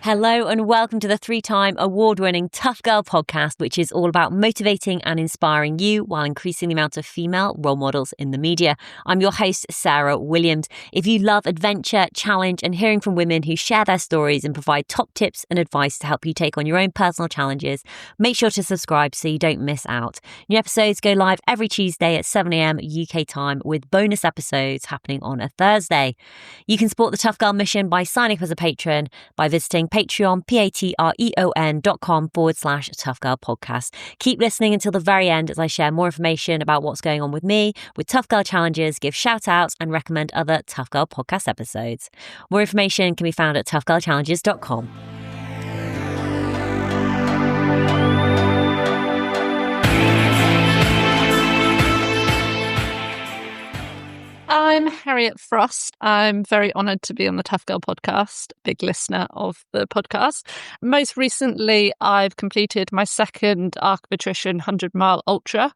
Hello and welcome to the 3-time award-winning Tough Girl podcast, which is all about motivating and inspiring you while increasing the amount of female role models in the media. I'm your host, Sarah Williams. If you love adventure, challenge, and hearing from women who share their stories and provide top tips and advice to help you take on your own personal challenges, make sure to subscribe so you don't miss out. New episodes go live every Tuesday at 7 a.m. UK time, with bonus episodes happening on a Thursday. You can support the Tough Girl mission by signing up as a patron by visiting Patreon, patreon.com/Tough Girl Podcast. Keep listening until the very end as I share more information about what's going on with me, with Tough Girl challenges, give shout outs, and recommend other Tough Girl podcast episodes. More information can be found at toughgirlchallenges.com. I'm Harriet Frost. I'm very honoured to be on the Tough Girl podcast, big listener of the podcast. Most recently, I've completed my second Arc of Attrition 100-mile ultra.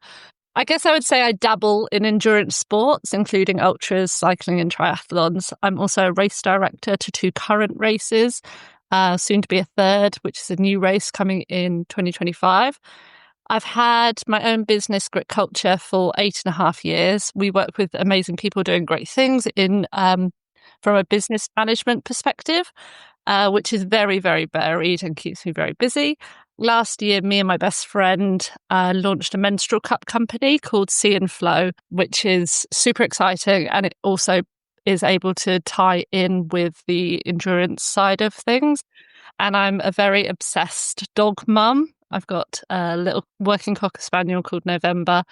I guess I would say I dabble in endurance sports, including ultras, cycling and triathlons. I'm also a race director to 2 current races, soon to be a third, which is a new race coming in 2025. I've had my own business, Grit Culture, for 8.5 years. We work with amazing people doing great things from a business management perspective, which is very, very varied and keeps me very busy. Last year, me and my best friend launched a menstrual cup company called Sea+Flo, which is super exciting, and it also is able to tie in with the endurance side of things. And I'm a very obsessed dog mum. I've got a little working cocker spaniel called November,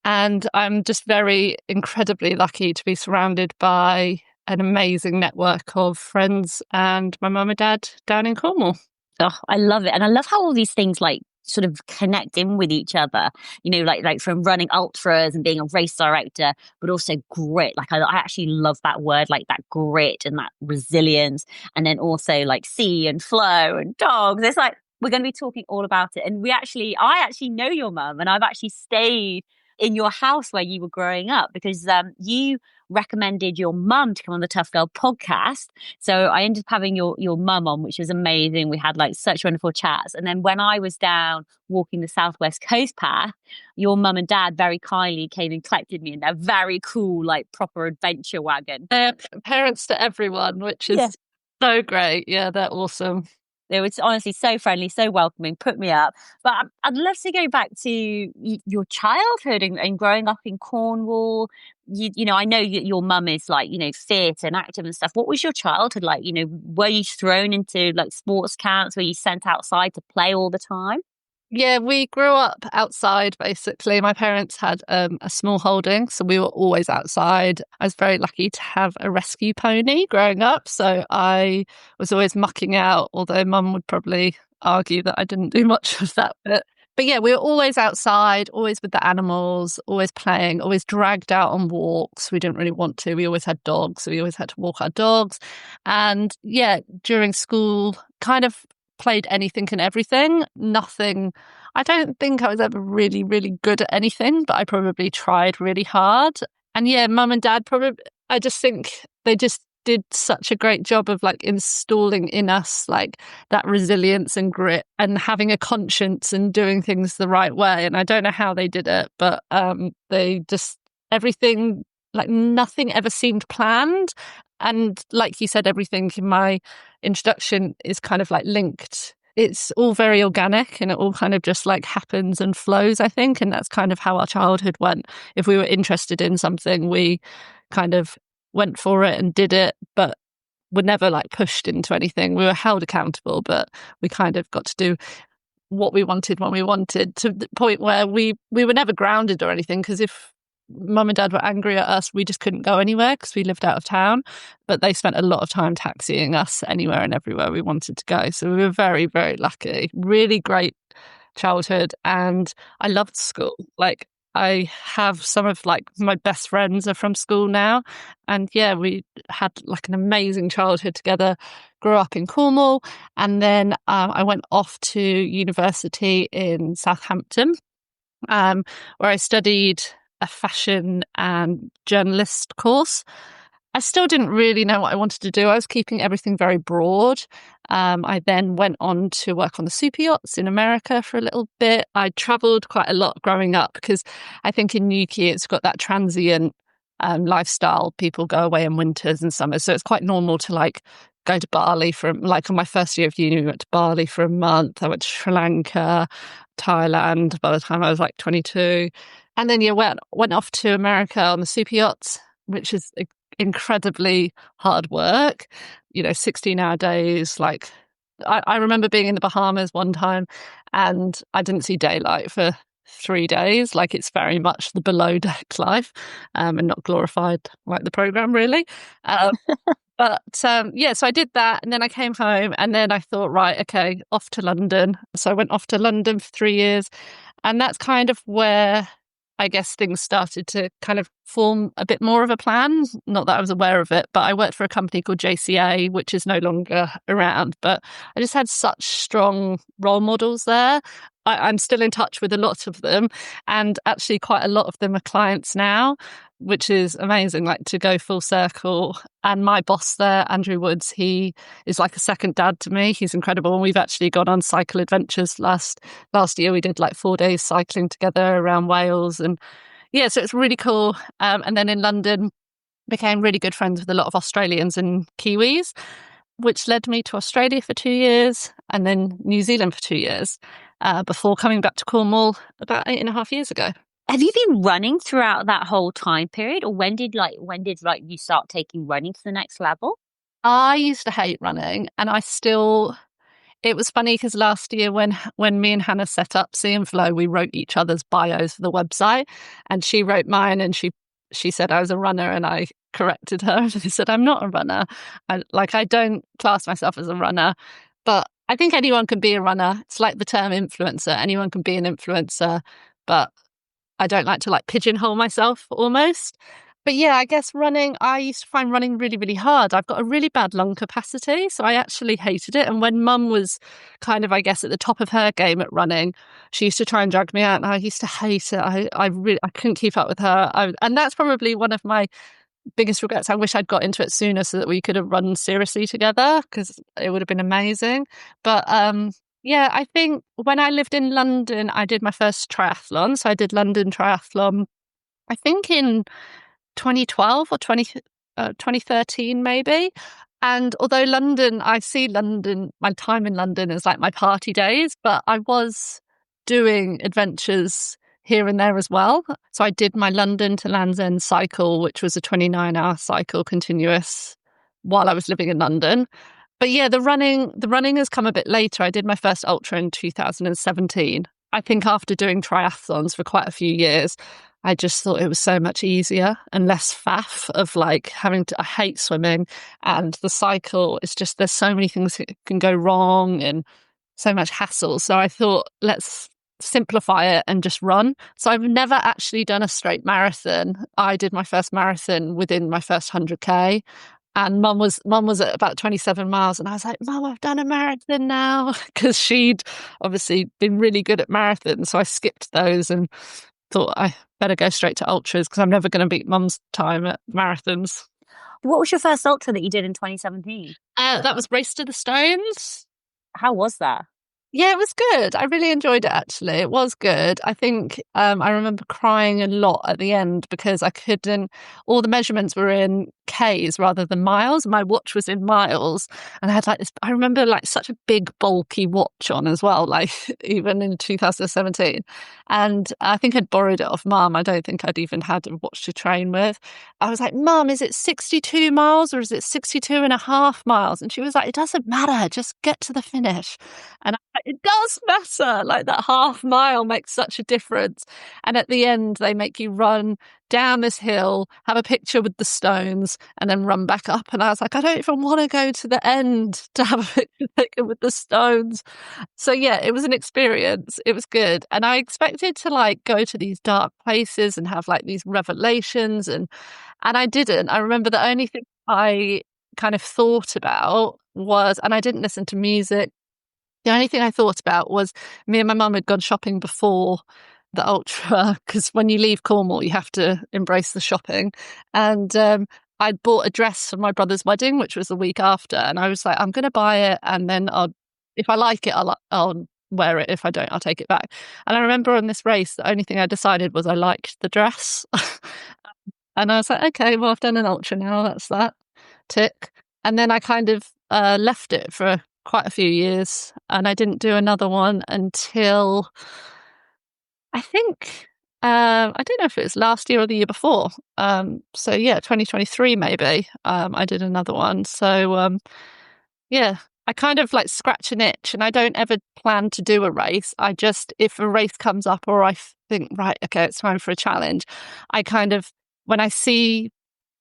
and I'm just very incredibly lucky to be surrounded by an amazing network of friends and my mum and dad down in Cornwall. Oh, I love it. And I love how all these things sort of connect in with each other, like from running ultras and being a race director, but also grit. I actually love that word, like that grit and that resilience. And then also like sea and flow and dogs. It's like, we're going to be talking all about it. And I actually know your mum, and I've actually stayed in your house where you were growing up because you recommended your mum to come on the Tough Girl podcast. So I ended up having your mum on, which was amazing. We had such wonderful chats. And then when I was down walking the Southwest Coast Path, your mum and dad very kindly came and collected me in their very cool, proper adventure wagon. They're parents to everyone, which is so great. Yeah, they're awesome. They were honestly so friendly, so welcoming, put me up. But I'd love to go back to your childhood and growing up in Cornwall. I know your mum is fit and active and stuff. What was your childhood like? Were you thrown into sports camps? Were you sent outside to play all the time? Yeah, we grew up outside, basically. My parents had a small holding, so we were always outside. I was very lucky to have a rescue pony growing up, so I was always mucking out, although Mum would probably argue that I didn't do much of that bit. But yeah, we were always outside, always with the animals, always playing, always dragged out on walks. We didn't really want to. We always had dogs, so we always had to walk our dogs. And yeah, during school, kind of played anything and everything. Nothing. I don't think I was ever really, really good at anything, but I probably tried really hard. And yeah, mum and dad I just think they just did such a great job of installing in us that resilience and grit and having a conscience and doing things the right way. And I don't know how they did it, but they just, everything, nothing ever seemed planned. And like you said, everything in my introduction is kind of linked. It's all very organic and it all kind of just happens and flows, I think. And that's kind of how our childhood went. If we were interested in something, we kind of went for it and did it, but were never pushed into anything. We were held accountable, but we kind of got to do what we wanted when we wanted, to the point where we were never grounded or anything, because if Mum and Dad were angry at us, we just couldn't go anywhere because we lived out of town. But they spent a lot of time taxiing us anywhere and everywhere we wanted to go. So we were very, very lucky. Really great childhood. And I loved school. I have some of my best friends are from school now. And yeah, we had an amazing childhood together, grew up in Cornwall. And then I went off to university in Southampton, where I studied a fashion and journalist course. I still didn't really know what I wanted to do. I was keeping everything very broad. I then went on to work on the super yachts in America for a little bit. I traveled quite a lot growing up because I think in Newquay it's got that transient lifestyle. People go away in winters and summers. So it's quite normal to like go to Bali from like on my first year of uni, we went to Bali for a month. I went to Sri Lanka, Thailand by the time I was like 22. And then went off to America on the super yachts, which is incredibly hard work, 16-hour days. Like I remember being in the Bahamas one time and I didn't see daylight for 3 days. Like it's very much the below deck life, and not glorified like the program really. Yeah, so I did that and then I came home and then I thought, right, okay, off to London. So I went off to London for 3 years and that's kind of where I guess things started to kind of form a bit more of a plan. Not that I was aware of it, but I worked for a company called JCA, which is no longer around. But I just had such strong role models there. I'm still in touch with a lot of them. And actually quite a lot of them are clients now, which is amazing, like to go full circle. And my boss there, Andrew Woods, he is like a second dad to me. He's incredible. And we've actually gone on cycle adventures. Last year, we did like 4 days cycling together around Wales. And yeah, so it's really cool. And then in London, became really good friends with a lot of Australians and Kiwis, which led me to Australia for 2 years and then New Zealand for 2 years before coming back to Cornwall about 8.5 years ago. Have you been running throughout that whole time period, or when did you start taking running to the next level? I used to hate running, and it was funny because last year when me and Hannah set up Sea+Flo, we wrote each other's bios for the website, and she wrote mine, and she said I was a runner, and I corrected her and I said I'm not a runner. I don't class myself as a runner, but I think anyone can be a runner. It's like the term influencer. Anyone can be an influencer, but I don't like to like pigeonhole myself almost. But yeah, I guess I used to find running really, really hard. I've got a really bad lung capacity, so I actually hated it. And when mum was kind of, I guess, at the top of her game at running, she used to try and drag me out and I used to hate it. I couldn't keep up with her. And that's probably one of my biggest regrets. I wish I'd got into it sooner so that we could have run seriously together because it would have been amazing. But yeah, I think when I lived in London, I did my first triathlon. So I did London Triathlon, I think in 2012 or 2013 maybe. And although I see London, my time in London is like my party days, but I was doing adventures here and there as well. So I did my London to Land's End cycle, which was a 29-hour cycle continuous while I was living in London. But yeah, the running has come a bit later. I did my first ultra in 2017. I think after doing triathlons for quite a few years, I just thought it was so much easier and less faff of like I hate swimming, and the cycle is just, there's so many things that can go wrong and so much hassle. So I thought, let's simplify it and just run. So I've never actually done a straight marathon. I did my first marathon within my first 100k. And mum was at about 27 miles. And I was like, Mum, I've done a marathon now. Because she'd obviously been really good at marathons. So I skipped those and thought I better go straight to ultras because I'm never going to beat mum's time at marathons. What was your first ultra that you did in 2017? That was Race to the Stones. How was that? Yeah, it was good. I really enjoyed it, actually. It was good. I think I remember crying a lot at the end because all the measurements were in Ks rather than miles. My watch was in miles. And I had like this, I remember like such a big, bulky watch on as well, like even in 2017. And I think I'd borrowed it off Mum. I don't think I'd even had a watch to train with. I was like, Mum, is it 62 miles or is it 62.5 miles? And she was like, it doesn't matter. Just get to the finish. And it does matter. Like that half mile makes such a difference. And at the end, they make you run down this hill, have a picture with the stones, and then run back up. And I was like, I don't even want to go to the end to have a picture taken with the stones. So yeah, it was an experience. It was good. And I expected to like go to these dark places and have like these revelations. And I didn't. I remember the only thing I kind of thought about was, and I didn't listen to music. The only thing I thought about was me and my mum had gone shopping before the ultra, because when you leave Cornwall, you have to embrace the shopping. And I'd bought a dress for my brother's wedding, which was the week after, and I was like, I'm going to buy it, and then if I like it, I'll wear it. If I don't, I'll take it back. And I remember on this race, the only thing I decided was I liked the dress, and I was like, okay, well, I've done an ultra now. That's that tick. And then I kind of left it for quite a few years, and I didn't do another one until I think I don't know if it was last year or the year before. So yeah, 2023 maybe. I did another one. So yeah, I kind of like scratch an itch, and I don't ever plan to do a race. I just, if a race comes up or I think, right, okay, it's time for a challenge, I kind of, when I see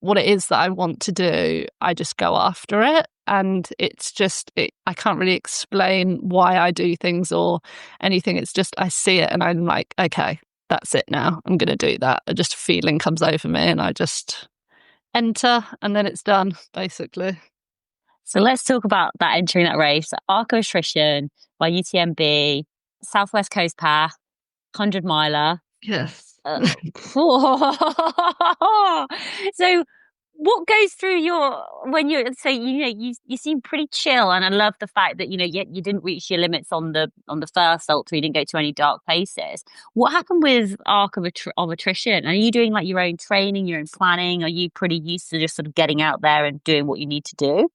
what it is that I want to do, I just go after it. And it's just, I can't really explain why I do things or anything. It's just, I see it and I'm like, okay, that's it now. I'm going to do that. Just a feeling comes over me and I just enter and then it's done, basically. So let's talk about that entering that race. Arc of Attrition by UTMB, Southwest Coast Path, 100 miler. Yes. So what goes through your, when you're, so you seem pretty chill, and I love the fact that you didn't reach your limits on the first ultra. You didn't go to any dark places. What happened with Arc of Attrition? Are you doing like your own training, your own planning? Are you pretty used to just sort of getting out there and doing what you need to do?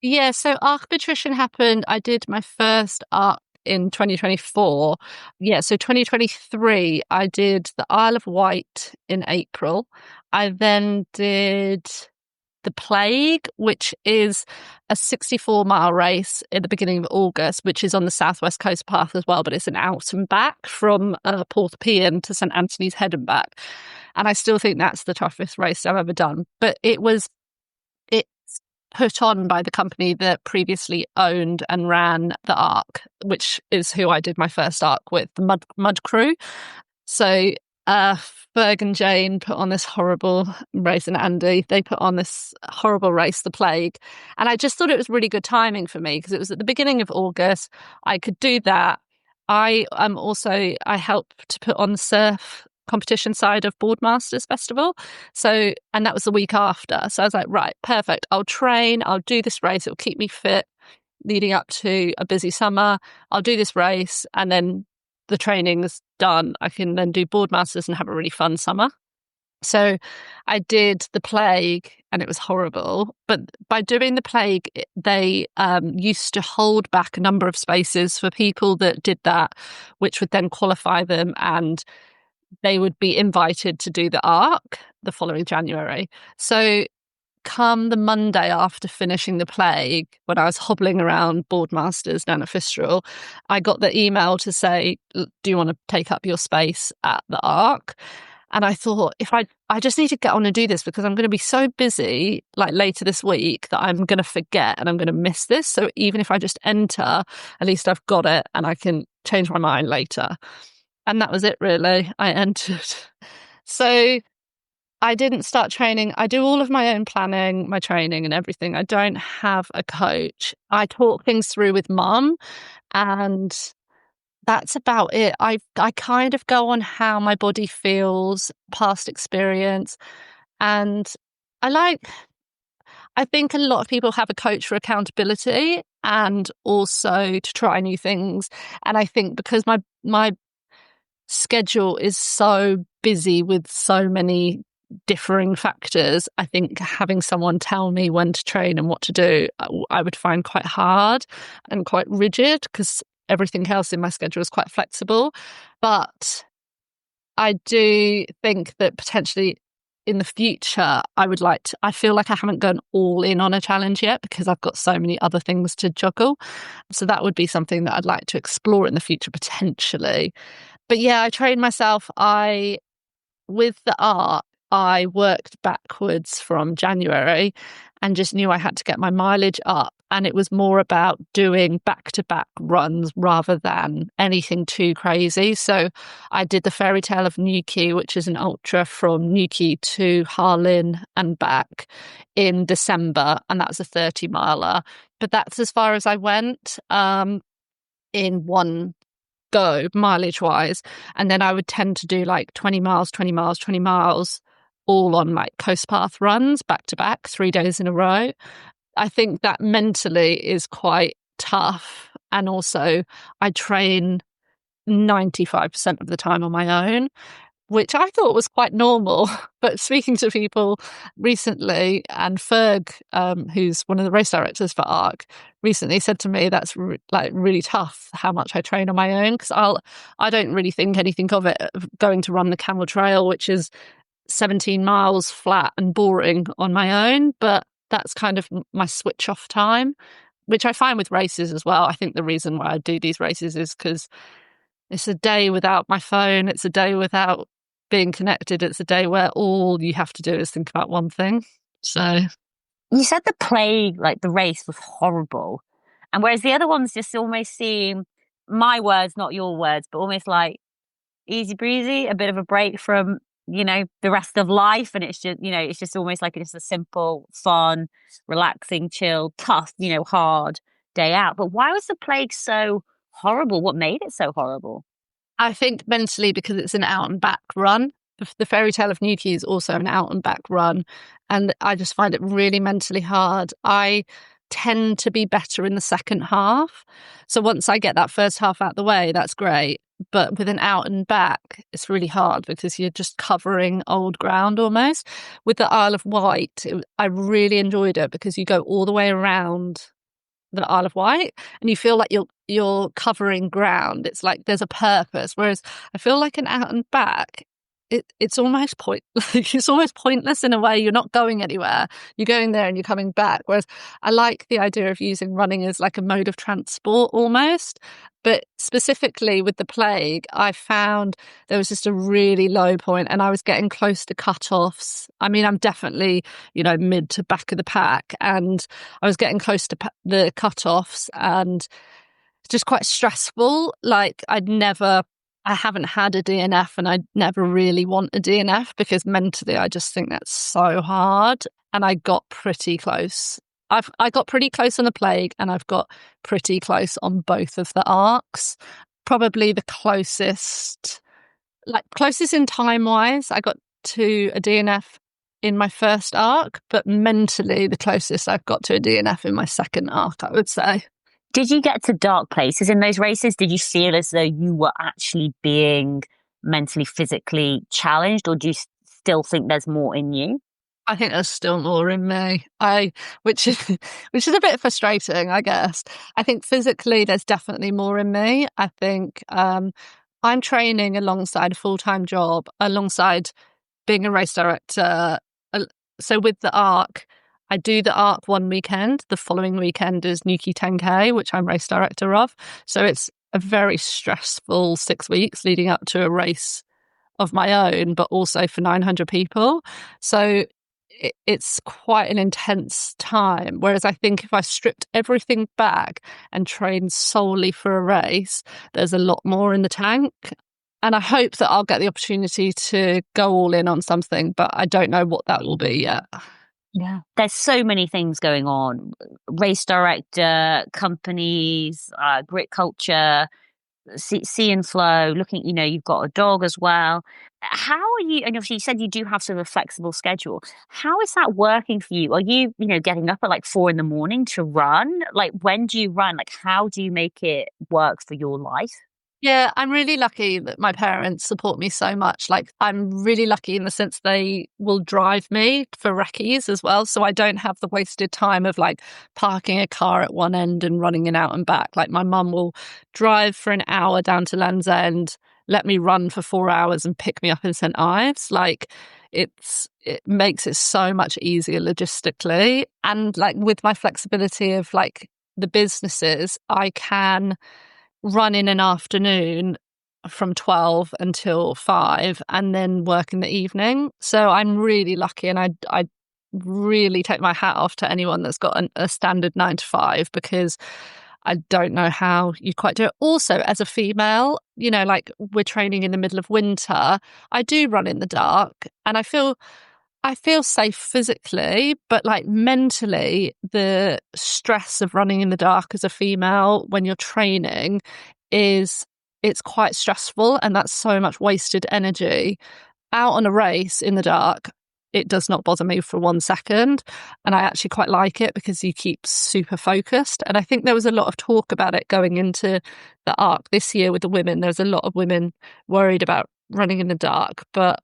Yeah, so Arc of Attrition happened. I did my first arc in 2024. Yeah, so 2023, I did the Isle of Wight in April. I then did the Plague, which is a 64-mile race at the beginning of August, which is on the Southwest Coast Path as well, but it's an out and back from Porthapian to St Anthony's Head and back. And I still think that's the toughest race I've ever done. But it's put on by the company that previously owned and ran the Arc, which is who I did my first Arc with, the Mud Crew. So Ferg and Jane put on this horrible race, and Andy, they put on this horrible race, the Plague. And I just thought it was really good timing for me because it was at the beginning of August. I could do that. I helped to put on the surf competition side of Boardmasters Festival. So, and that was the week after. So I was like, right, perfect. I'll train, I'll do this race. It'll keep me fit leading up to a busy summer. I'll do this race and then the training's done. I can then do Boardmasters and have a really fun summer. So I did the Plague and it was horrible. But by doing the Plague, they used to hold back a number of spaces for people that did that, which would then qualify them, and they would be invited to do the Arc the following January. So come the Monday after finishing the Plague, when I was hobbling around Boardmasters down at Fistral, I got the email to say, do you want to take up your space at the Arc? And I thought, if I just need to get on and do this because I'm going to be so busy like later this week that I'm going to forget and I'm going to miss this. So even if I just enter, at least I've got it and I can change my mind later. And that was it, really. I entered. So I didn't start training. I do all of my own planning, my training and everything. I don't have a coach. I talk things through with mum, and that's about it. I kind of go on how my body feels, past experience. And I think a lot of people have a coach for accountability and also to try new things. And I think because my schedule is so busy with so many differing factors, I think having someone tell me when to train and what to do, I would find quite hard and quite rigid because everything else in my schedule is quite flexible. But I do think that potentially in the future, I feel like I haven't gone all in on a challenge yet because I've got so many other things to juggle. So that would be something that I'd like to explore in the future potentially. But yeah, I trained myself. With the art, I worked backwards from January and just knew I had to get my mileage up. And it was more about doing back-to-back runs rather than anything too crazy. So I did the Fairy Tale of Newquay, which is an ultra from Newquay to Harlyn and back in December. And that's a 30-miler. But that's as far as I went in one go mileage wise. And then I would tend to do like 20 miles, 20 miles, 20 miles all on like coast path runs back to back, 3 days in a row. I think that mentally is quite tough. And also, I train 95% of the time on my own, which I thought was quite normal. But speaking to people recently, and Ferg, who's one of the race directors for Arc, recently said to me that's really tough how much I train on my own, because I don't really think anything of it going to run the Camel Trail, which is 17 miles flat and boring on my own, but that's kind of my switch off time, which I find with races as well. I think the reason why I do these races is because it's a day without my phone. It's a day without being connected. It's a day where all you have to do is think about one thing. So You said the plague, like the race, was horrible. And whereas the other ones just almost seem, my words, not your words, but almost like easy breezy, a bit of a break from, the rest of life. And it's just almost like it's a simple, fun, relaxing, chill, tough, hard day out. But why was the plague so horrible? What made it so horrible? I think mentally, because it's an out and back run. The Fairy Tale of Newquay is also an out and back run. And I just find it really mentally hard. I tend to be better in the second half. So once I get that first half out the way, that's great. But with an out and back, it's really hard because you're just covering old ground almost. With the Isle of Wight, I really enjoyed it because you go all the way around the Isle of Wight and you feel like you're covering ground. It's like there's a purpose. Whereas I feel like an out and back, it's almost it's almost pointless in a way. You're not going anywhere. You're going there and you're coming back. Whereas I like the idea of using running as like a mode of transport almost. But specifically with the plague, I found there was just a really low point and I was getting close to cut-offs. I mean, I'm definitely, mid to back of the pack, and I was getting close to the cut-offs and it's just quite stressful. Like I haven't had a DNF and I never really want a DNF because mentally I just think that's so hard. And I got pretty close. I got pretty close on the plague and I've got pretty close on both of the arcs. Probably the closest in time wise, I got to a DNF in my first arc, but mentally the closest I've got to a DNF in my second arc, I would say. Did you get to dark places in those races? Did you feel as though you were actually being mentally, physically challenged, or do you still think there's more in you? I think there's still more in me. Which is a bit frustrating, I guess. I think physically there's definitely more in me. I think I'm training alongside a full-time job, alongside being a race director. So with the Arc, I do the Arc one weekend. The following weekend is Newquay 10K, which I'm race director of. So it's a very stressful 6 weeks leading up to a race of my own, but also for 900 people. So it's quite an intense time. Whereas I think if I stripped everything back and trained solely for a race, there's a lot more in the tank. And I hope that I'll get the opportunity to go all in on something, but I don't know what that will be yet. Yeah. There's so many things going on. Race director, companies, grit culture, Sea+Flo, looking, you've got a dog as well. How are you, and obviously you said you do have sort of a flexible schedule. How is that working for you? Are you, getting up at like 4 a.m. to run? Like, when do you run? Like, how do you make it work for your life? Yeah, I'm really lucky that my parents support me so much. Like, I'm really lucky in the sense they will drive me for recce's as well. So I don't have the wasted time of like parking a car at one end and running it out and back. Like, my mum will drive for an hour down to Land's End, let me run for 4 hours and pick me up in St. Ives. Like, it makes it so much easier logistically. And like with my flexibility of like the businesses, I can run in an afternoon from 12 until 5 and then work in the evening. So I'm really lucky, and I really take my hat off to anyone that's got a standard 9 to 5, because I don't know how you quite do it. Also, as a female, like we're training in the middle of winter, I do run in the dark and I feel safe physically, but like mentally, the stress of running in the dark as a female when you're training it's quite stressful, and that's so much wasted energy. Out on a race in the dark, it does not bother me for 1 second. And I actually quite like it because you keep super focused. And I think there was a lot of talk about it going into the Arc this year with the women. There's a lot of women worried about running in the dark. But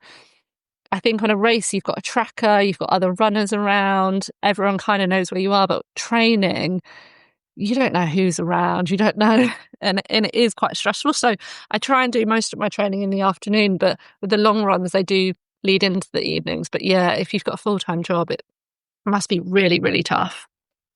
I think on a race, you've got a tracker, you've got other runners around, everyone kind of knows where you are. But training, you don't know who's around, you don't know. And it is quite stressful. So I try and do most of my training in the afternoon, but with the long runs, they do lead into the evenings. But yeah, if you've got a full-time job, it must be really, really tough.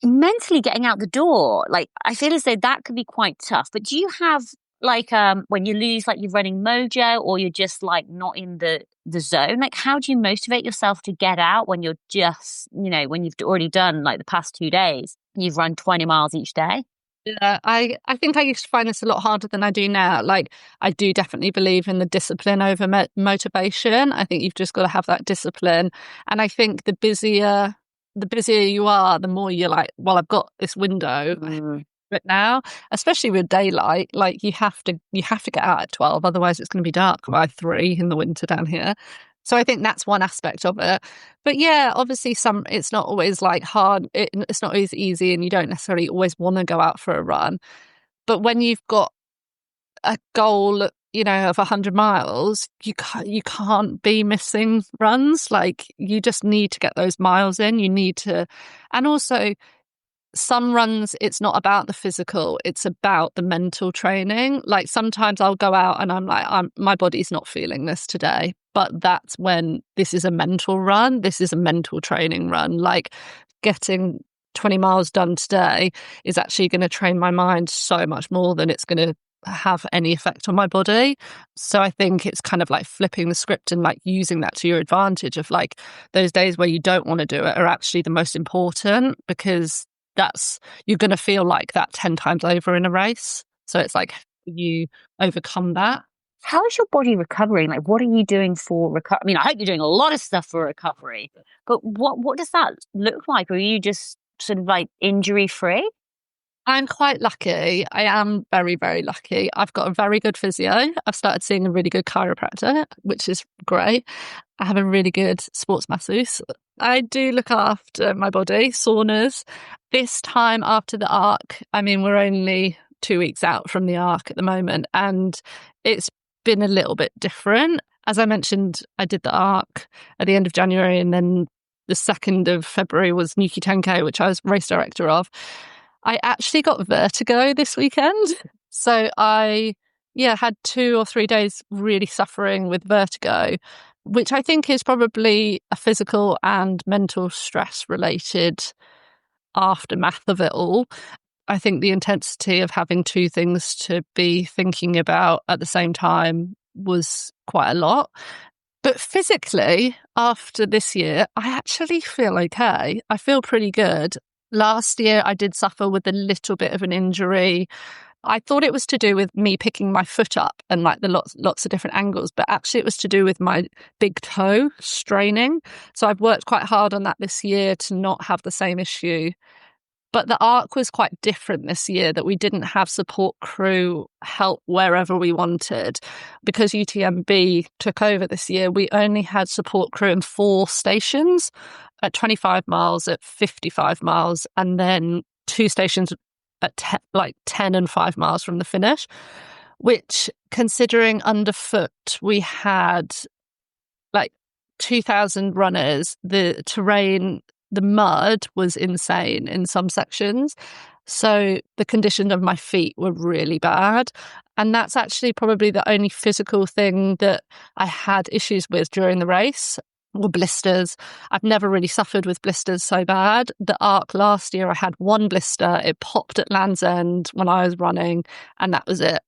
Mentally getting out the door, like I feel as though that could be quite tough. But do you have like when you lose like your running mojo, or you're just like not in the zone? Like how do you motivate yourself to get out when you're just, when you've already done like the past 2 days, you've run 20 miles each day? Yeah, I think I used to find this a lot harder than I do now. Like, I do definitely believe in the discipline over motivation. I think you've just got to have that discipline. And I think the busier you are, the more you're like, well, I've got this window. But now, especially with daylight, like you have to get out at 12, otherwise it's going to be dark by 3 in the winter down here. So I think that's one aspect of it. But yeah, obviously it's not always like hard. It's not always easy, and you don't necessarily always want to go out for a run. But when you've got a goal, of 100 miles, you can't be missing runs. Like, you just need to get those miles in. You need to, and also some runs, it's not about the physical, it's about the mental training. Like, sometimes I'll go out and I'm like, my body's not feeling this today. But that's when this is a mental run. This is a mental training run. Like, getting 20 miles done today is actually going to train my mind so much more than it's going to have any effect on my body. So I think it's kind of like flipping the script and like using that to your advantage, of like those days where you don't want to do it are actually the most important, because you're going to feel like that 10 times over in a race. So it's like you overcome that. How is your body recovering? Like, what are you doing for recovery? I mean, I hope you're doing a lot of stuff for recovery, but what does that look like? Are you just sort of like injury free? I'm quite lucky. I am very, very lucky. I've got a very good physio. I've started seeing a really good chiropractor, which is great. I have a really good sports masseuse. I do look after my body, saunas. This time after the Arc, I mean, we're only 2 weeks out from the Arc at the moment, and it's been a little bit different. As I mentioned, I did the Arc at the end of January, and then the 2nd of February was Nuki 10K, which I was race director of. I actually got vertigo this weekend. So I had 2 or 3 days really suffering with vertigo, which I think is probably a physical and mental stress related aftermath of it all. I think the intensity of having 2 things to be thinking about at the same time was quite a lot. But physically, after this year, I actually feel okay. I feel pretty good. Last year, I did suffer with a little bit of an injury. I thought it was to do with me picking my foot up and like the lots of different angles, but actually it was to do with my big toe straining. So I've worked quite hard on that this year to not have the same issue. But the Arc was quite different this year, that we didn't have support crew help wherever we wanted. Because UTMB took over this year, we only had support crew in 4 stations, at 25 miles, at 55 miles, and then 2 stations at 10 and 5 miles from the finish, which, considering underfoot, we had like 2,000 runners. The terrain, the mud was insane in some sections. So the condition of my feet were really bad. And that's actually probably the only physical thing that I had issues with during the race, were blisters. I've never really suffered with blisters so bad. The Arc last year, I had 1 blister. It popped at Land's End when I was running, and that was it.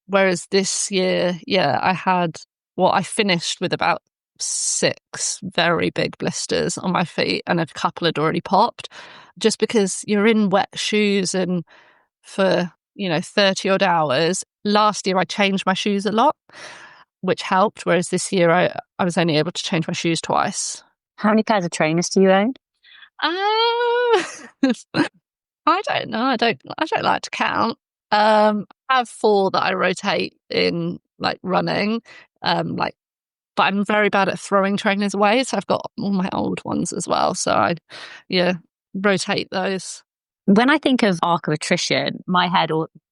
Whereas this year, I finished with about 6 very big blisters on my feet, and a couple had already popped, just because you're in wet shoes and for 30 odd hours. Last year I changed my shoes a lot, which helped, whereas this year I was only able to change my shoes twice. How many pairs of trainers do you own? I don't know. I don't like to count. I have 4 that I rotate in, like running, like but I'm very bad at throwing trainers away. So I've got all my old ones as well. So yeah, rotate those. When I think of Arc of Attrition, my head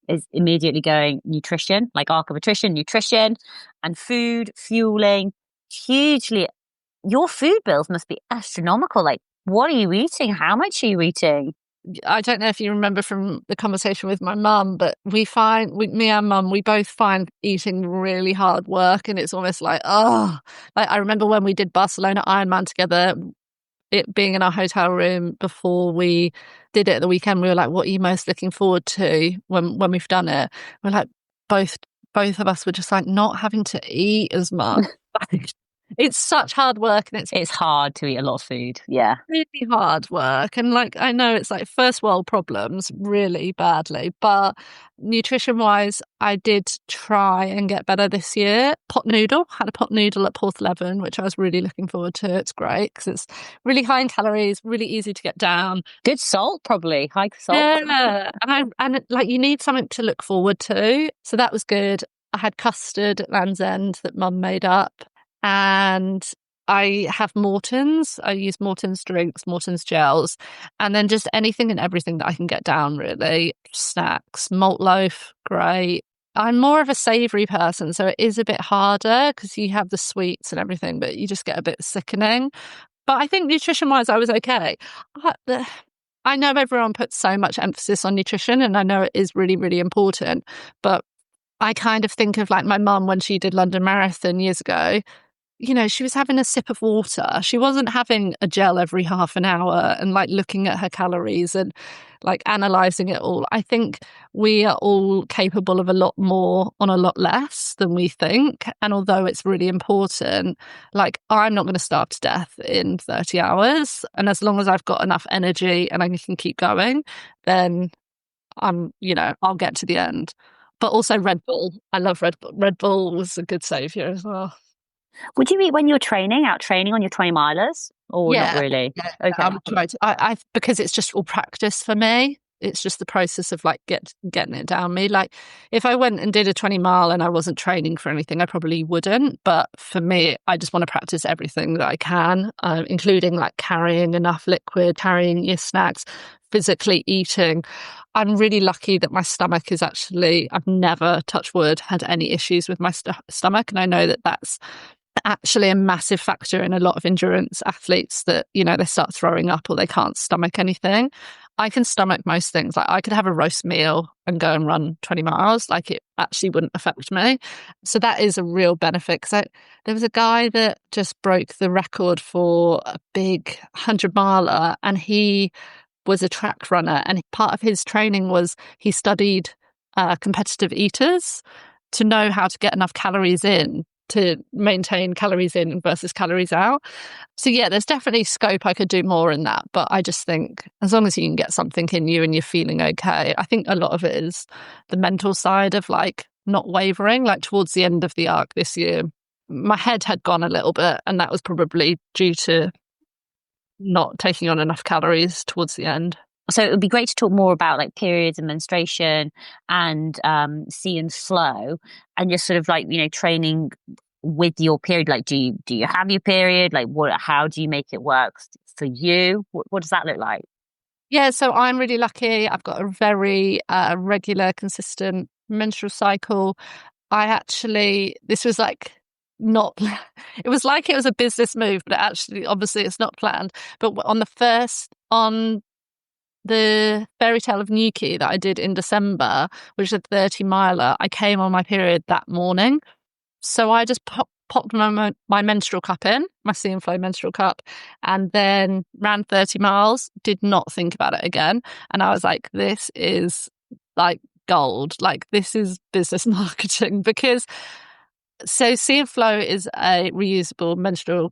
is immediately going nutrition, like Arc of Attrition, nutrition and food, fueling, hugely. Your food bills must be astronomical. Like, what are you eating? How much are you eating? I don't know if you remember from the conversation with my mum, but me and mum, we both find eating really hard work. And it's almost like, oh, like I remember when we did Barcelona Ironman together, it being in our hotel room before we did it at the weekend, we were like, what are you most looking forward to when we've done it? We're like, both of us were just like not having to eat as much. It's such hard work, and it's hard to eat a lot of food. Yeah. Really hard work. And like, I know it's like first world problems really badly, but nutrition wise, I did try and get better this year. Had a pot noodle at Porth11, which I was really looking forward to. It's great because it's really high in calories, really easy to get down. Good salt, probably high salt. Yeah. And like you need something to look forward to. So that was good. I had custard at Land's End that mum made up. And I have Morton's. I use Morton's drinks, Morton's gels, and then just anything and everything that I can get down, really. Snacks, malt loaf, great. I'm more of a savoury person, so it is a bit harder because you have the sweets and everything, but you just get a bit sickening. But I think nutrition-wise, I was okay. I know everyone puts so much emphasis on nutrition, and I know it is really, really important, but I kind of think of like my mum when she did London Marathon years ago. You know, she was having a sip of water. She wasn't having a gel every half an hour and like looking at her calories and like analysing it all. I think we are all capable of a lot more on a lot less than we think. And although it's really important, like I'm not going to starve to death in 30 hours. And as long as I've got enough energy and I can keep going, then I'll get to the end. But also Red Bull. I love Red Bull. Red Bull was a good saviour as well. Would you eat when you're out training on your 20 milers or not really? Yeah, okay. I would try to. I because it's just all practice for me. It's just the process of like getting it down me. Like if I went and did a 20 mile and I wasn't training for anything, I probably wouldn't. But for me, I just want to practice everything that I can, including like carrying enough liquid, carrying your snacks, physically eating. I'm really lucky that my stomach is actually, I've never, touch wood, had any issues with my stomach. And I know that that's actually a massive factor in a lot of endurance athletes that, they start throwing up or they can't stomach anything. I can stomach most things. Like I could have a roast meal and go and run 20 miles. Like it actually wouldn't affect me. So that is a real benefit. Because there was a guy that just broke the record for a big 100-miler and he was a track runner. And part of his training was he studied competitive eaters to know how to get enough calories in to maintain calories in versus calories out. So yeah, there's definitely scope. I could do more in that, but I just think as long as you can get something in you and you're feeling okay, I think a lot of it is the mental side of like not wavering. Like towards the end of the arc this year, my head had gone a little bit, and that was probably due to not taking on enough calories towards the end. So it would be great to talk more about like periods and menstruation and Sea+Flo, and just sort of like, training with your period. Like, do you have your period? Like, how do you make it work for you? What does that look like? Yeah, so I'm really lucky. I've got a very regular, consistent menstrual cycle. This was like not, it was like it was a business move, but actually, obviously it's not planned. But on the Fairy Tale of Newquay that I did in December, which is a 30-miler, I came on my period that morning. So I just popped my menstrual cup in, my Sea+Flo menstrual cup, and then ran 30 miles, did not think about it again. And I was like, this is like gold. Like this is business marketing because Sea+Flo is a reusable menstrual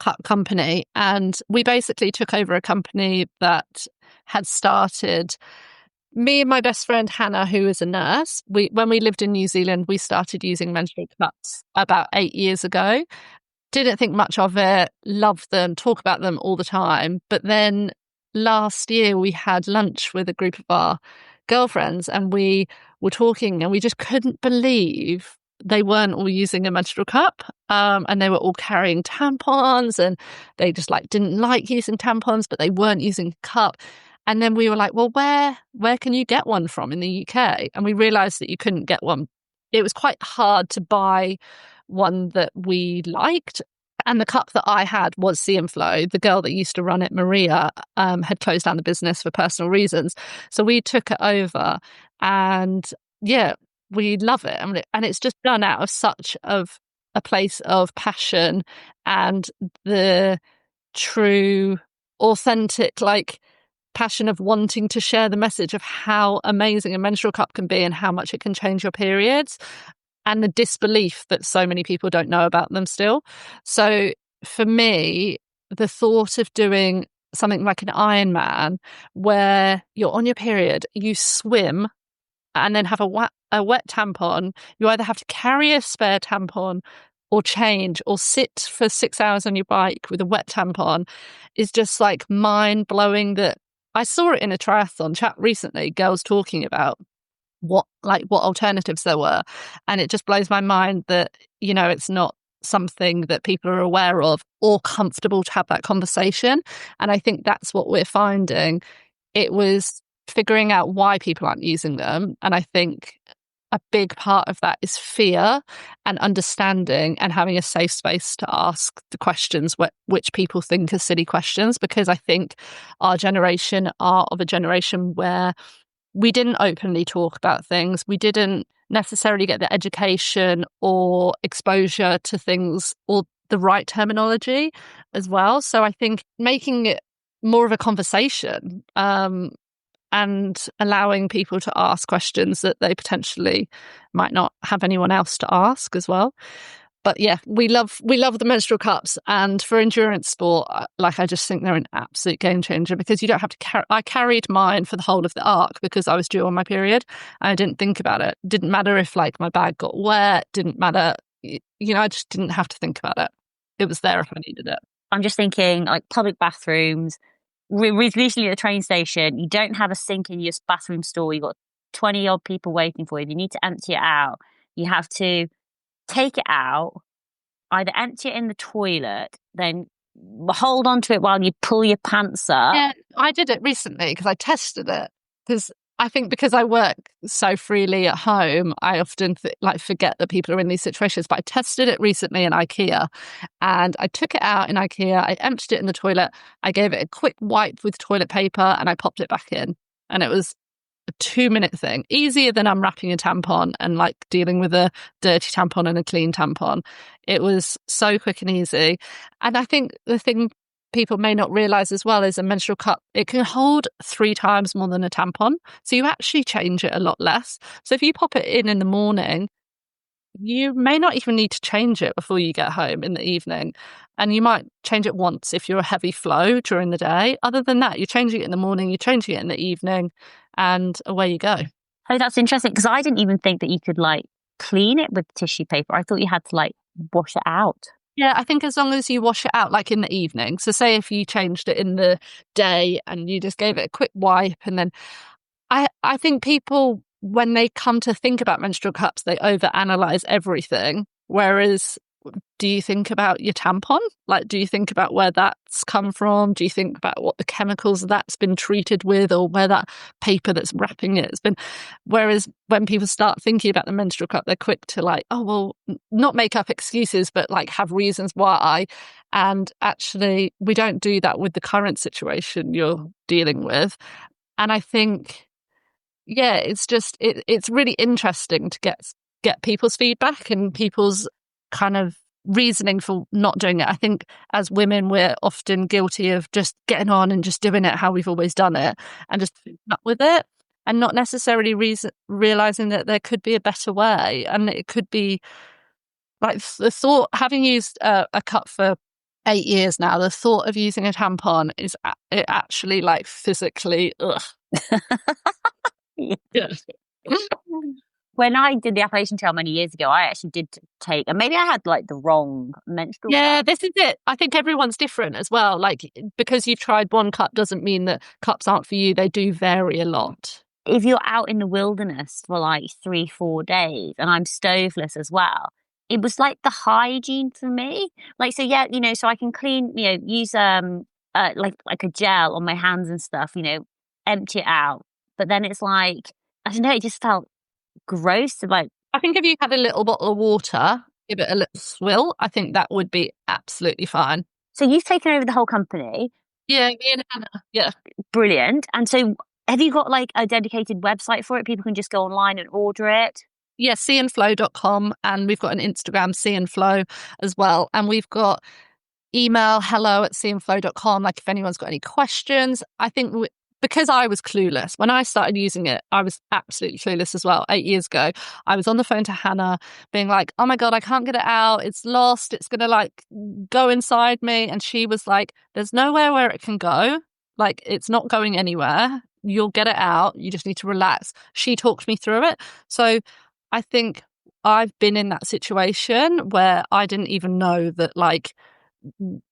cup company. And we basically took over a company that had started. Me and my best friend Hannah, who is a nurse, when we lived in New Zealand, we started using menstrual cups about 8 years ago. Didn't think much of it, loved them, talk about them all the time. But then last year we had lunch with a group of our girlfriends and we were talking and we just couldn't believe they weren't all using a menstrual cup, and they were all carrying tampons, and they just like didn't like using tampons, but they weren't using a cup. And then we were like, well, where can you get one from in the UK? And we realized that you couldn't get one. It was quite hard to buy one that we liked. And the cup that I had was Sea+Flo. The girl that used to run it, Maria, had closed down the business for personal reasons. So we took it over, and yeah, we love it. And it's just done out of such of a place of passion and the true, authentic, like, passion of wanting to share the message of how amazing a menstrual cup can be and how much it can change your periods, and the disbelief that so many people don't know about them still. So for me, the thought of doing something like an Ironman where you're on your period, you swim and then have a wet tampon, you either have to carry a spare tampon or change or sit for 6 hours on your bike with a wet tampon, is just like mind blowing. That I saw it in a triathlon chat recently, girls talking about what alternatives there were. And it just blows my mind that, you know, it's not something that people are aware of or comfortable to have that conversation. And I think that's what we're finding. It was figuring out why people aren't using them. And I think a big part of that is fear and understanding and having a safe space to ask the questions which people think are silly questions, because I think our generation are of a generation where we didn't openly talk about things. We didn't necessarily get the education or exposure to things or the right terminology as well. So I think making it more of a conversation, and allowing people to ask questions that they potentially might not have anyone else to ask as well. But yeah, we love the menstrual cups, and for endurance sport, like, I just think they're an absolute game changer, because you don't have to I carried mine for the whole of the Arc because I was due on my period. And I didn't think about it. Didn't matter if like my bag got wet. Didn't matter. You know, I just didn't have to think about it. It was there if I needed it. I'm just thinking like public bathrooms. Recently at the train station, you don't have a sink in your bathroom stall. You've got 20 odd people waiting for you. You need to empty it out. You have to take it out, either empty it in the toilet, then hold on to it while you pull your pants up. Yeah, I did it recently because I tested it. Because I think because I work so freely at home, I often forget that people are in these situations. But I tested it recently in IKEA, and I took it out in IKEA. I emptied it in the toilet. I gave it a quick wipe with toilet paper, and I popped it back in. And it was a 2-minute thing, easier than unwrapping a tampon and like dealing with a dirty tampon and a clean tampon. It was so quick and easy. And I think the thing people may not realize as well is a menstrual cup, it can hold 3 times more than a tampon. So you actually change it a lot less. So if you pop it in the morning, you may not even need to change it before you get home in the evening. And you might change it once if you're a heavy flow during the day. Other than that, you're changing it in the morning, you're changing it in the evening, and away you go. Oh, that's interesting, because I didn't even think that you could like clean it with tissue paper. I thought you had to like wash it out. Yeah, I think as long as you wash it out like in the evening. So say if you changed it in the day and you just gave it a quick wipe, and then I think people, when they come to think about menstrual cups, they overanalyze everything. Whereas, do you think about your tampon? Like, do you think about where that's come from? Do you think about what the chemicals that's been treated with, or where that paper that's wrapping it has been? Whereas when people start thinking about the menstrual cup, they're quick to like, oh, well, not make up excuses, but like have reasons why. And actually, we don't do that with the current situation you're dealing with. And I think, yeah, it's just, it's really interesting to get people's feedback and people's kind of reasoning for not doing it. I think as women, we're often guilty of just getting on and just doing it how we've always done it and just up with it, and not necessarily realizing that there could be a better way. And it could be like the thought, having used a cup for 8 years now, the thought of using a tampon is it actually like physically, ugh. Yeah. When I did the Appalachian Trail many years ago, I actually did take, and maybe I had like the wrong menstrual Yeah, cup. this is it. I think everyone's different as well. Like, because you've tried one cup doesn't mean that cups aren't for you. They do vary a lot. if you're out in the wilderness for like 3, 4 days, and I'm stoveless as well, it was like the hygiene for me. Like, so yeah, so I can clean, use like a gel on my hands and stuff, empty it out. But then it's like, I don't know, it just felt gross to like. I think if you had a little bottle of water, give it a little swill, I think that would be absolutely fine. So you've taken over the whole company. Yeah, me and Hannah. Yeah. Brilliant. And so have you got like a dedicated website for it? People can just go online and order it. Yeah, seaandflow.com, and we've got an Instagram, seaandflow, as well. And we've got email hello@seaandflow.com. Like if anyone's got any questions, I think because I was clueless when I started using it, I was absolutely clueless as well. 8 years ago, I was on the phone to Hannah being like, oh my God, I can't get it out. It's lost. It's going to like go inside me. And she was like, there's nowhere where it can go. Like it's not going anywhere. You'll get it out. You just need to relax. She talked me through it. So I think I've been in that situation where I didn't even know that, like,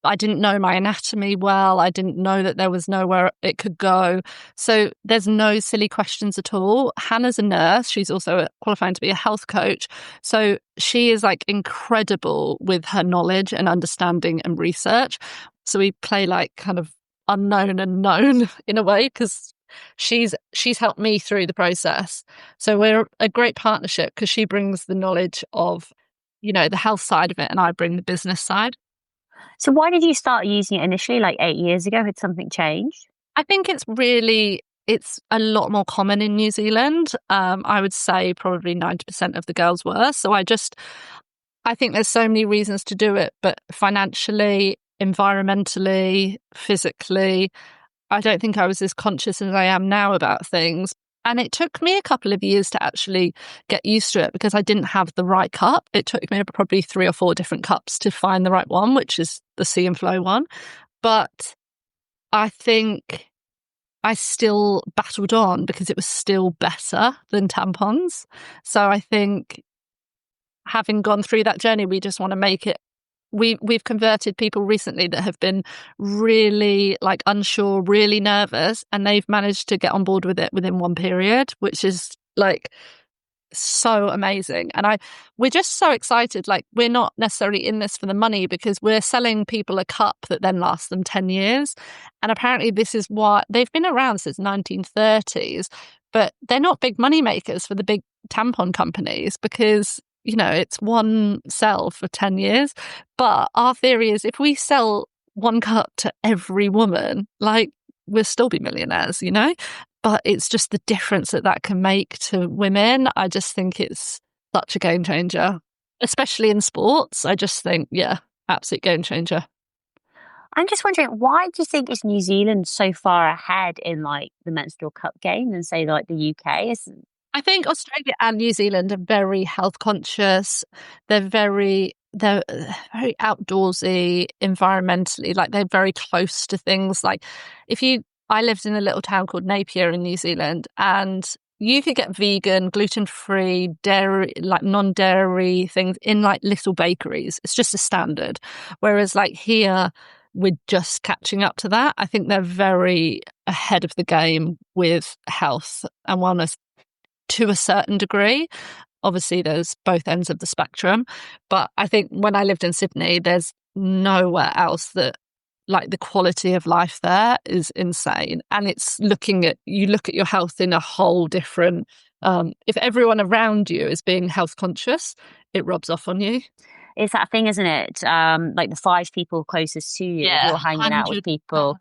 I didn't know my anatomy well. I didn't know that there was nowhere it could go. So there's no silly questions at all. Hannah's a nurse. She's also qualifying to be a health coach. So she is like incredible with her knowledge and understanding and research. So we play like kind of unknown and known in a way because she's helped me through the process. So we're a great partnership because she brings the knowledge of, the health side of it and I bring the business side. So why did you start using it initially, like 8 years ago? Had something changed? I think it's a lot more common in New Zealand. I would say probably 90% of the girls were. So I think there's so many reasons to do it, but financially, environmentally, physically, I don't think I was as conscious as I am now about things. And it took me a couple of years to actually get used to it because I didn't have the right cup. It took me probably 3 or 4 different cups to find the right one, which is the Sea+Flo one. But I think I still battled on because it was still better than tampons. So I think having gone through that journey, we just want to make it. We've converted people recently that have been really like unsure, really nervous, and they've managed to get on board with it within one period, which is like so amazing. And we're just so excited. Like we're not necessarily in this for the money because we're selling people a cup that then lasts them 10 years. And apparently this is why they've been around since 1930s, but they're not big money makers for the big tampon companies because it's one sell for 10 years. But our theory is if we sell one cup to every woman, like we'll still be millionaires, But it's just the difference that can make to women. I just think it's such a game changer, especially in sports. I just think, yeah, absolute game changer. I'm just wondering, why do you think is New Zealand so far ahead in like the menstrual cup game than say like the UK? I think Australia and New Zealand are very health conscious. They're very outdoorsy, environmentally. Like they're very close to things. Like I lived in a little town called Napier in New Zealand, and you could get vegan, gluten-free, dairy, like non-dairy things in like little bakeries. It's just a standard. Whereas like here, we're just catching up to that. I think they're very ahead of the game with health and wellness. To a certain degree. Obviously, there's both ends of the spectrum. But I think when I lived in Sydney, there's nowhere else that like the quality of life there is insane. And it's you look at your health in a whole different, if everyone around you is being health conscious, it rubs off on you. It's that thing, isn't it? Like the 5 people closest to you, Yeah, you're hanging out with people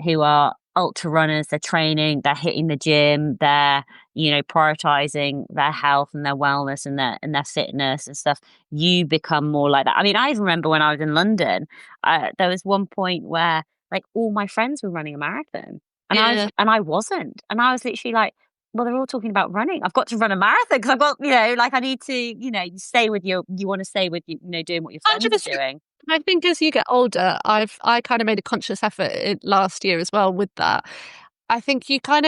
who are ultra runners, they're training, they're hitting the gym, they're prioritizing their health and their wellness and their fitness and stuff. You become more like that. I mean, I even remember when I was in London, there was one point where like all my friends were running a marathon and I wasn't, and I was literally like, well, they're all talking about running. I've got to run a marathon because I've got, like I need to, stay with you want to stay with you, doing what your friends are doing. I think as you get older, I kind of made a conscious effort last year as well with that. I think you can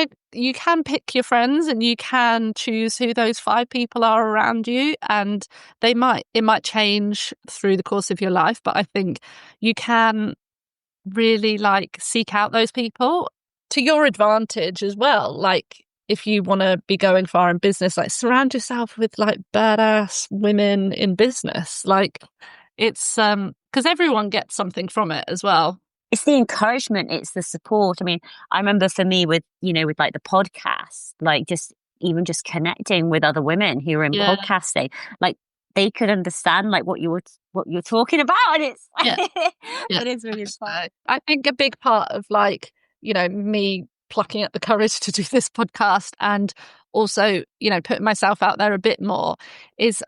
pick your friends and you can choose who those 5 people are around you, and it might change through the course of your life, but I think you can really like seek out those people to your advantage as well. Like if you want to be going far in business, like surround yourself with like badass women in business. Like it's because everyone gets something from it as well. It's the encouragement, it's the support. I mean, I remember for me with, with like the podcast, like just even just connecting with other women who are in Yeah. podcasting, like they could understand like what you're talking about. And it's, Yeah. Yeah. it is really fun. I think a big part of like, me plucking up the courage to do this podcast and also, putting myself out there a bit more is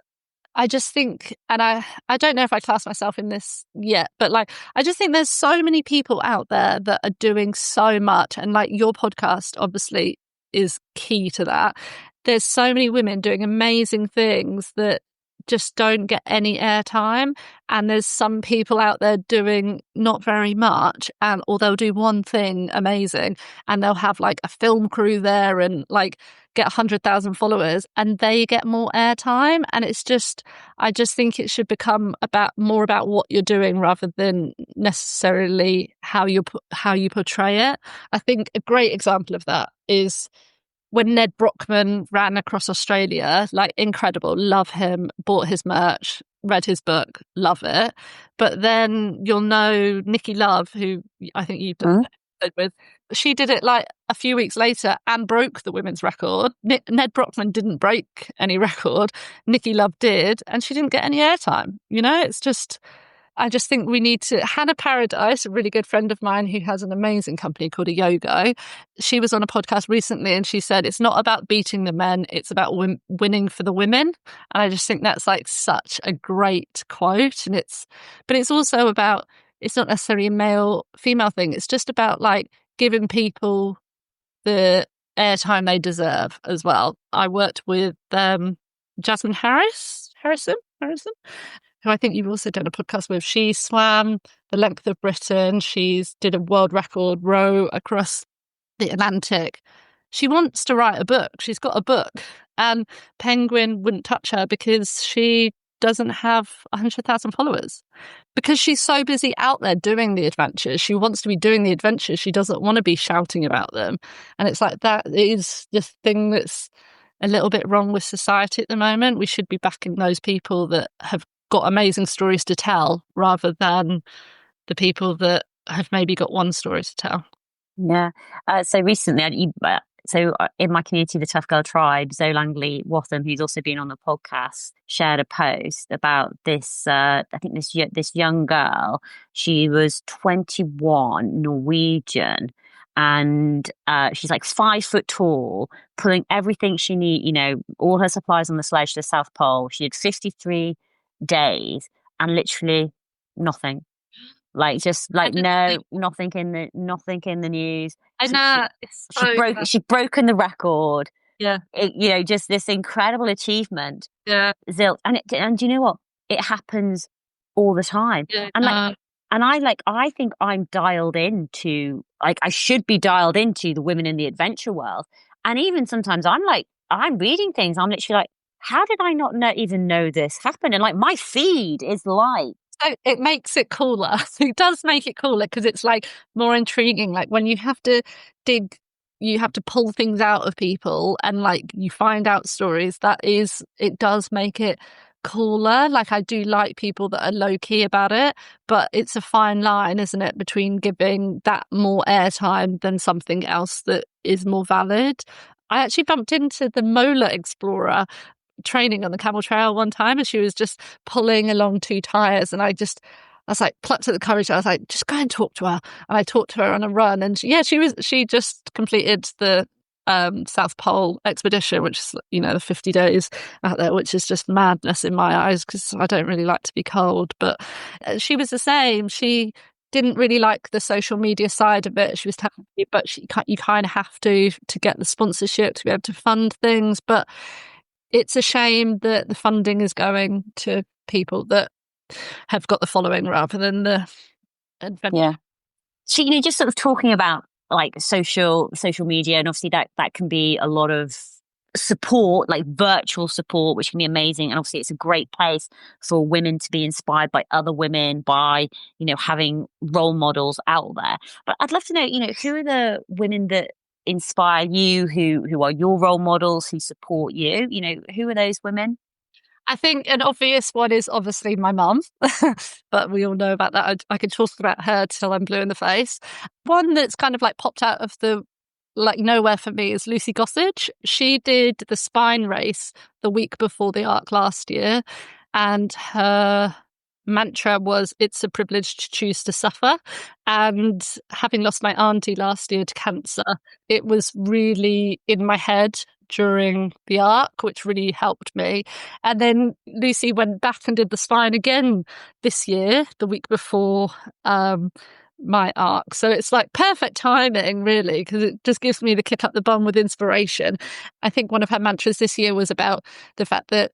I just think, and I don't know if I class myself in this yet, but like, I just think there's so many people out there that are doing so much. And like your podcast obviously is key to that. There's so many women doing amazing things that just don't get any airtime. And there's some people out there doing not very much, or they'll do one thing amazing and they'll have like a film crew there and like get 100,000 followers and they get more airtime. And it's just, I just think it should become more about what you're doing rather than necessarily how you portray it. I think a great example of that is when Ned Brockman ran across Australia, like incredible, love him, bought his merch, read his book, love it. But then you'll know Nikki Love, who I think you've done it with. She did it like a few weeks later and broke the women's record. Ned Brockman didn't break any record. Nikki Love did, and she didn't get any airtime. It's just, I just think we need to. Hannah Paradise, a really good friend of mine who has an amazing company called Yogo, she was on a podcast recently and she said it's not about beating the men, it's about winning for the women. And I just think that's like such a great quote. But it's also about, it's not necessarily a male female thing. It's just about like giving people the airtime they deserve as well. I worked with Jasmine Harrison, who I think you've also done a podcast with. She swam the length of Britain. She's did a world record row across the Atlantic. She wants to write a book. She's got a book. And Penguin wouldn't touch her because she doesn't have 100,000 followers. Because she's so busy out there doing the adventures. She wants to be doing the adventures. She doesn't want to be shouting about them. And it's like that is the thing that's a little bit wrong with society at the moment. We should be backing those people that have got amazing stories to tell rather than the people that have maybe got one story to tell. Yeah. So recently, in my community, the Tough Girl Tribe, Zoe Langley Watham, who's also been on the podcast, shared a post about this. I think this young girl. She was 21, Norwegian, and she's like 5 foot tall, pulling everything she need. All her supplies on the sledge to the South Pole. She did 53 days and literally nothing. Like just like nothing in the news. I know. She'd broken the record. Yeah. Just this incredible achievement. Yeah. Zilch. And do you know what? It happens all the time. Yeah, I think I'm dialed into, like, I should be dialed into the women in the adventure world. And even sometimes I'm reading things. I'm literally like, how did I not even know this happened? And like my feed is like. So it makes it cooler. So it does make it cooler because it's like more intriguing. Like when you have to you have to pull things out of people and like you find out stories, it does make it cooler. Like I do like people that are low key about it, but it's a fine line, isn't it, between giving that more airtime than something else that is more valid. I actually bumped into the Mola Explorer training on the camel trail one time and she was just pulling along 2 tires and I was like plucked at the courage. I was like, just go and talk to her. And I talked to her on a run and she just completed the South Pole expedition, which is the 50 days out there, which is just madness in my eyes because I don't really like to be cold. But she was the same. She didn't really like the social media side of it. She was telling me, but you kind of have to get the sponsorship to be able to fund things. But it's a shame that the funding is going to people that have got the following rather than the adventure. Yeah. So, just sort of talking about like social media, and obviously that can be a lot of support, like virtual support, which can be amazing. And obviously it's a great place for women to be inspired by other women, by, having role models out there. But I'd love to know, who are the women that inspire you, who are your role models, who support you? Who are those women? I think an obvious one is obviously my mum, but we all know about that. I could talk about her till I'm blue in the face. One that's kind of like popped out of the nowhere for me is Lucy Gossage. She did the spine race the week before the Arc last year, and her mantra was, "It's a privilege to choose to suffer." And having lost my auntie last year to cancer, it was really in my head during the Arc, which really helped me. And then Lucy went back and did the spine again this year, the week before my Arc. So it's like perfect timing, really, because it just gives me the kick up the bum with inspiration. I think one of her mantras this year was about the fact that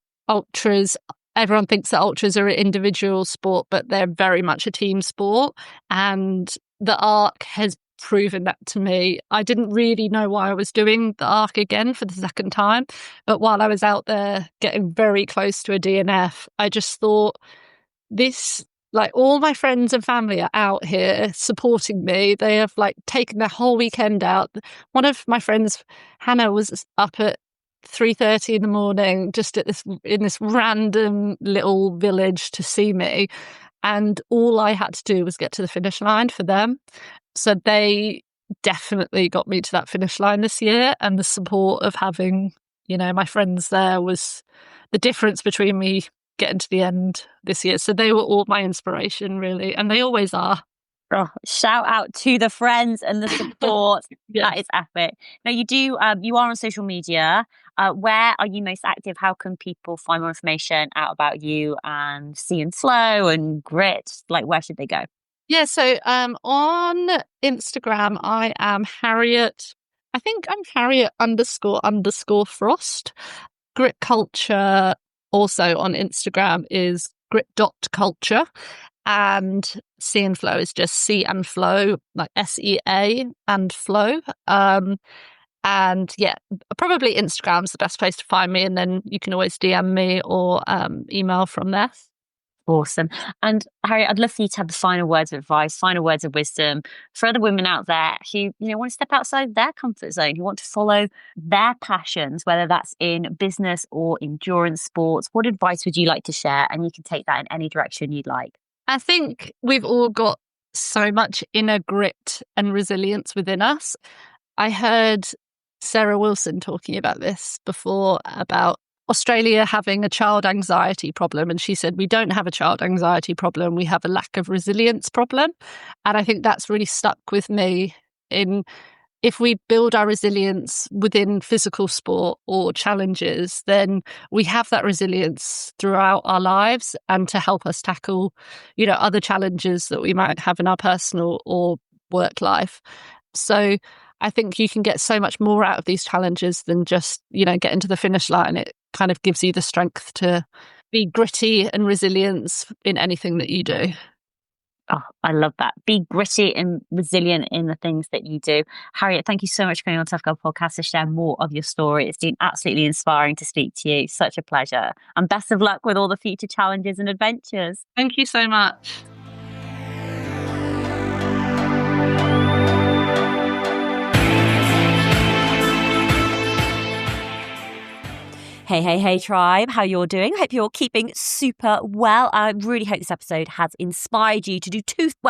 everyone thinks that ultras are an individual sport, but they're very much a team sport. And the Arc has proven that to me. I didn't really know why I was doing the Arc again for the second time, but while I was out there getting very close to a DNF, I just thought, this, like, all my friends and family are out here supporting me. They have taken their whole weekend out. One of my friends, Hannah, was up at 3:30 in the morning just in this random little village to see me, and all I had to do was get to the finish line for them. So they definitely got me to that finish line this year, and the support of having, my friends there was the difference between me getting to the end this year. So they were all my inspiration, really, and they always are. Oh, shout out to the friends and the support. Yes. That is epic. Now you are on social media. Where are you most active? How can people find more information out about you and Sea+Flo and Grit? Where should they go? Yeah, so on Instagram, I am Harriet. I think I'm Harriet __ Frost. Grit Culture also on Instagram is grit.culture. And Sea+Flo is just Sea+Flo, like SEA and flow. And yeah, probably Instagram's the best place to find me. And then you can always DM me or email from there. Awesome. And Harriet, I'd love for you to have the final words of advice, final words of wisdom for other women out there who, want to step outside their comfort zone, who want to follow their passions, whether that's in business or endurance sports. What advice would you like to share? And you can take that in any direction you'd like. I think we've all got so much inner grit and resilience within us. I heard Sarah Wilson talking about this before, about Australia having a child anxiety problem. And she said, we don't have a child anxiety problem, we have a lack of resilience problem. And I think that's really stuck with me. If we build our resilience within physical sport or challenges, then we have that resilience throughout our lives, and to help us tackle, other challenges that we might have in our personal or work life. So I think you can get so much more out of these challenges than just, getting to the finish line. It kind of gives you the strength to be gritty and resilient in anything that you do. Oh, I love that. Be gritty and resilient in the things that you do. Harriet, thank you so much for coming on Tough Girl Podcast to share more of your story. It's been absolutely inspiring to speak to you. Such a pleasure. And best of luck with all the future challenges and adventures. Thank you so much. Hey, tribe. How you're doing? Hope you're keeping super well. I really hope this episode has inspired you to do to be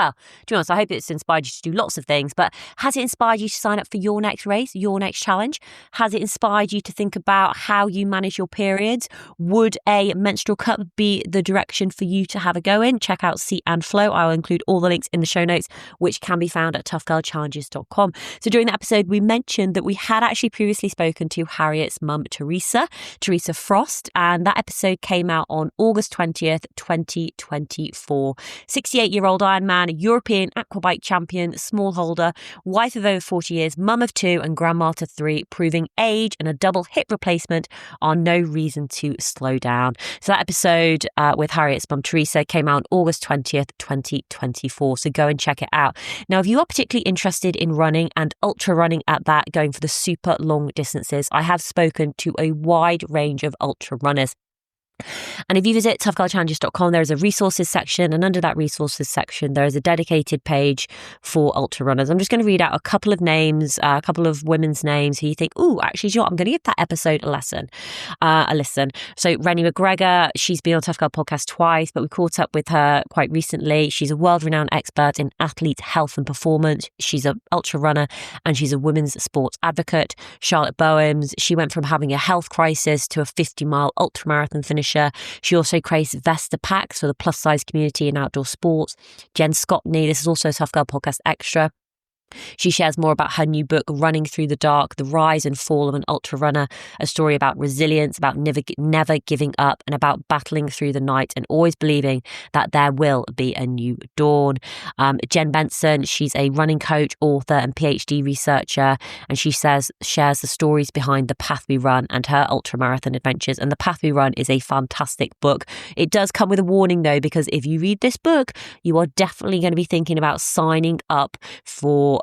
honest, I hope it's inspired you to do lots of things, but has it inspired you to sign up for your next race, your next challenge? Has it inspired you to think about how you manage your periods? Would a menstrual cup be the direction for you to have a go in? Check out Sea+Flo. I'll include all the links in the show notes, which can be found at toughgirlchallenges.com. So during the episode, we mentioned that we had actually previously spoken to Harriet's mum, Teresa Frost, and that episode came out on August 20th, 2024. 68-year-old Ironman, European aquabike champion, smallholder, wife of over 40 years, mum of 2 and grandma to 3, proving age and a double hip replacement are no reason to slow down. So that episode with Harriet's mum Teresa came out on August 20th, 2024. So go and check it out. Now, if you are particularly interested in running and ultra running at that, going for the super long distances, I have spoken to a wide range of ultra runners. And if you visit toughgirlchallenges.com, there is a resources section. And under that resources section, there is a dedicated page for ultra runners. I'm just going to read out a couple of names, a couple of women's names who you think, oh, actually, I'm going to give that episode a listen. So Rennie McGregor, she's been on Tough Girl podcast twice, but we caught up with her quite recently. She's a world-renowned expert in athlete health and performance. She's an ultra runner and she's a women's sports advocate. Charlotte Boems, she went from having a health crisis to a 50-mile ultramarathon finisher. She also creates Vesta packs for the plus size community in outdoor sports. Jen Scottney, this is also a Tough Girl podcast extra. She shares more about her new book, Running Through the Dark, The Rise and Fall of an Ultra Runner, a story about resilience, about never giving up, and about battling through the night and always believing that there will be a new dawn. Jen Benson, she's a running coach, author, and PhD researcher, and she shares the stories behind The Path We Run and her ultramarathon adventures. And The Path We Run is a fantastic book. It does come with a warning, though, because if you read this book, you are definitely going to be thinking about signing up for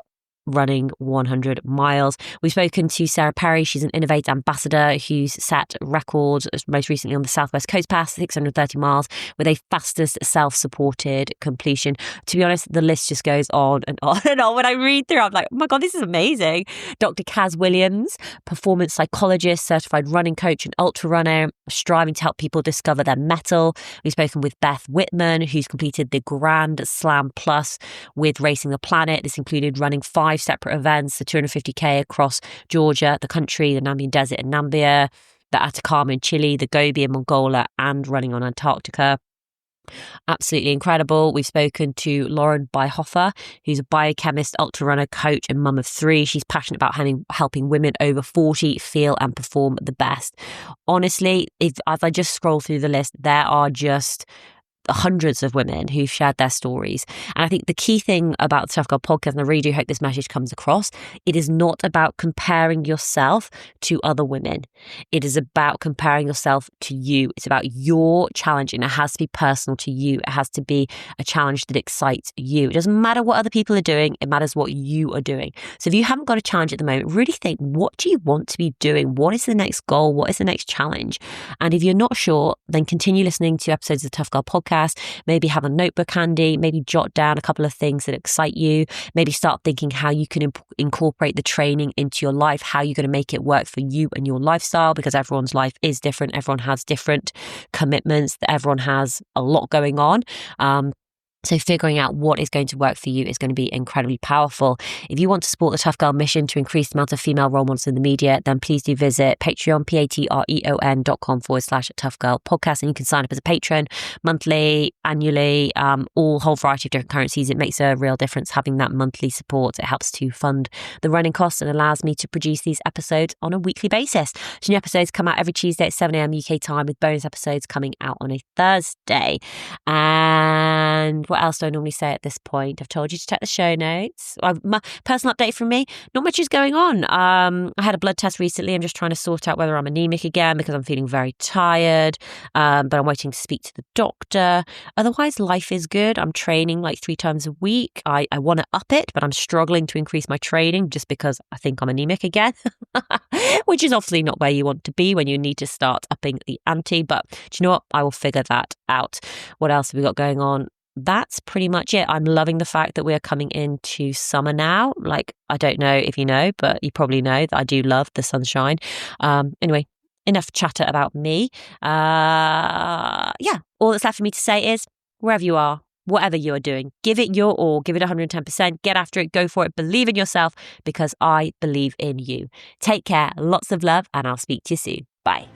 running 100 miles. We've spoken to Sarah Perry. She's an Innovate ambassador who's set records, most recently on the Southwest Coast Pass, 630 miles, with a fastest self-supported completion. To be honest, the list just goes on and on and on. When I read through, I'm like, oh my God, this is amazing. Dr. Kaz Williams, performance psychologist, certified running coach and ultra runner, striving to help people discover their mettle. We've spoken with Beth Whitman, who's completed the Grand Slam Plus with Racing the Planet. This included running 5 separate events, the 250k across Georgia, the country, the Nambian Desert in Nambia, the Atacama in Chile, the Gobi in Mongolia, and running on Antarctica. Absolutely incredible. We've spoken to Lauren Byhofer, who's a biochemist, ultra runner, coach, and mum of 3. She's passionate about helping women over 40 feel and perform the best. Honestly, as I just scroll through the list, there are just hundreds of women who've shared their stories. And I think the key thing about the Tough Girl podcast, and I really do hope this message comes across, it is not about comparing yourself to other women. It is about comparing yourself to you. It's about your challenge, and it has to be personal to you. It has to be a challenge that excites you. It doesn't matter what other people are doing. It matters what you are doing. So if you haven't got a challenge at the moment, really think, what do you want to be doing? What is the next goal? What is the next challenge? And if you're not sure, then continue listening to episodes of the Tough Girl podcast. Maybe have a notebook handy, maybe jot down a couple of things that excite you, maybe start thinking how you can incorporate the training into your life, how you're going to make it work for you and your lifestyle, because everyone's life is different. Everyone has different commitments, everyone has a lot going on. So figuring out what is going to work for you is going to be incredibly powerful. If you want to support the Tough Girl mission to increase the amount of female role models in the media, then please do visit Patreon, patreon.com/Tough Girl podcast. And you can sign up as a patron monthly, annually, all whole variety of different currencies. It makes a real difference having that monthly support. It helps to fund the running costs and allows me to produce these episodes on a weekly basis. So new episodes come out every Tuesday at 7 a.m. UK time, with bonus episodes coming out on a Thursday. And what else do I normally say at this point? I've told you to check the show notes. My personal update from me, not much is going on. I had a blood test recently. I'm just trying to sort out whether I'm anemic again because I'm feeling very tired. But I'm waiting to speak to the doctor. Otherwise, life is good. I'm training like 3 times a week. I want to up it, but I'm struggling to increase my training just because I think I'm anemic again, which is obviously not where you want to be when you need to start upping the ante. But do you know what? I will figure that out. What else have we got going on? That's pretty much it. I'm loving the fact that we're coming into summer now. Like, I don't know if you know, but you probably know that I do love the sunshine. Anyway, enough chatter about me. All that's left for me to say is, wherever you are, whatever you are doing, give it your all, give it 110%, get after it, go for it, believe in yourself, because I believe in you. Take care, lots of love, and I'll speak to you soon. Bye.